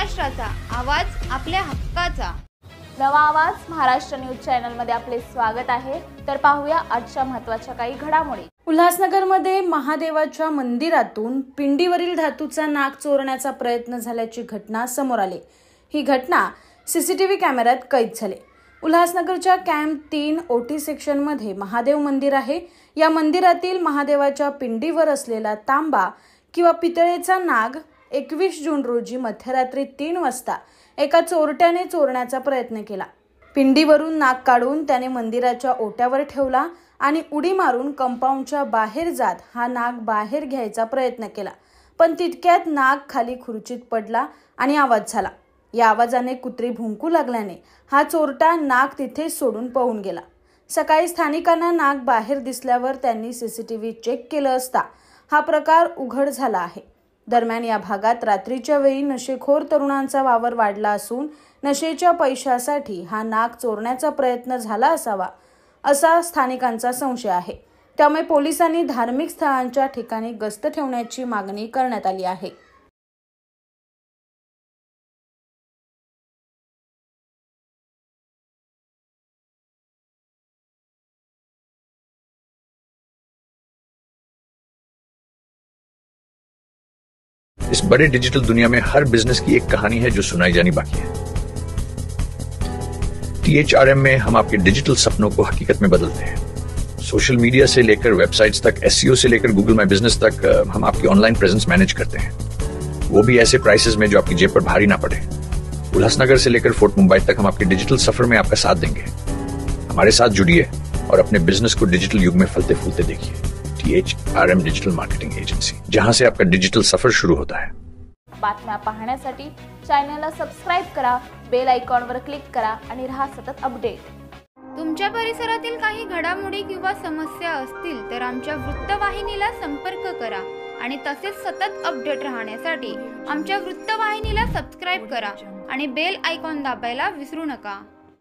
महाराष्ट्राचा आवाज, आपल्या हक्काचा. नवा आवाज महाराष्ट्र न्यूज चॅनल मध्ये आपले स्वागत आहे. तर पाहूया आजच्या महत्त्वाच्या काही घडामोडी. उल्हासनगरमध्ये महादेवाच्या मंदिरातून पिंडीवरील धातूचा नाग चोरण्याचा प्रयत्न झाल्याची घटना समोर आली. ही घटना सीसीटीव्ही कॅमेऱ्यात कैद झाली. उल्हासनगरच्या कॅम्प 3 OT सेक्शनमध्ये महादेव मंदिर आहे. या मंदिरातील महादेवाच्या पिंडीवर असलेला तांबा किंवा पितळेचा नाग 21 जून रोजी मध्यरात्री 3 वाजता एका चोरट्याने चोरण्याचा प्रयत्न केला. पिंडीवरून नाग काढून त्याने मंदिराच्या ओट्यावर ठेवला आणि उडी मारून कंपाऊंडच्या बाहेर जात हा नाग बाहेर घ्यायचा प्रयत्न केला. पण तितक्यात नाग खाली खुर्चीत पडला आणि आवाज झाला. या आवाजाने कुत्री भुंकू लागल्याने हा चोरटा नाग तिथे सोडून पळून गेला. सकाळी स्थानिकांना नाग बाहेर दिसल्यावर त्यांनी सीसीटीव्ही चेक केलं असता हा प्रकार उघड झाला आहे. दरम्यान या भागात रात्रीच्या वेळी नशेखोर तरुणांचा वावर वाढला असून नशेच्या पैशासाठी हा नाग चोरण्याचा प्रयत्न झाला असावा असा स्थानिकांचा संशय आहे. त्यामुळे पोलिसांनी धार्मिक स्थळांच्या ठिकाणी गस्त ठेवण्याची मागणी करण्यात आली आहे. इस बड़े डिजिटल दुनिया में हर बिजनेस की एक कहानी है जो सुनाई जानी बाकी है। THRM में हम आपके डिजिटल सपनों को हकीकत में बदलते हैं। सोशल मीडिया से लेकर वेबसाइट्स तक, SEO से लेकर गूगल माई बिजनेस तक हम आपकी ऑनलाइन प्रेजेंस मैनेज करते हैं, वो भी ऐसे प्राइसेस में जो आपकी जेब पर भारी ना पड़े। उल्हासनगर से लेकर फोर्ट मुंबई तक हम आपके डिजिटल सफर में आपका साथ देंगे। हमारे साथ जुड़िए और अपने बिजनेस को डिजिटल युग में फलते फूलते देखिए। THRM डिजिटल मार्केटिंग एजेंसी, जहां से आपका डिजिटल सफर शुरू होता है। बातम्या पाहण्यासाठी चॅनलला सबस्क्राइब करा, बेल आयकॉनवर क्लिक करा आणि रहा सतत अपडेट. तुमच्या परिसरातील काही घडामोडी किंवा समस्या असतील तर आमच्या वृत्तवाहिनीला संपर्क करा आणि तसेच सतत अपडेट राहण्यासाठी आमच्या वृत्तवाहिनीला सबस्क्राइब करा आणि बेल आयकॉन दाबायला विसरू नका.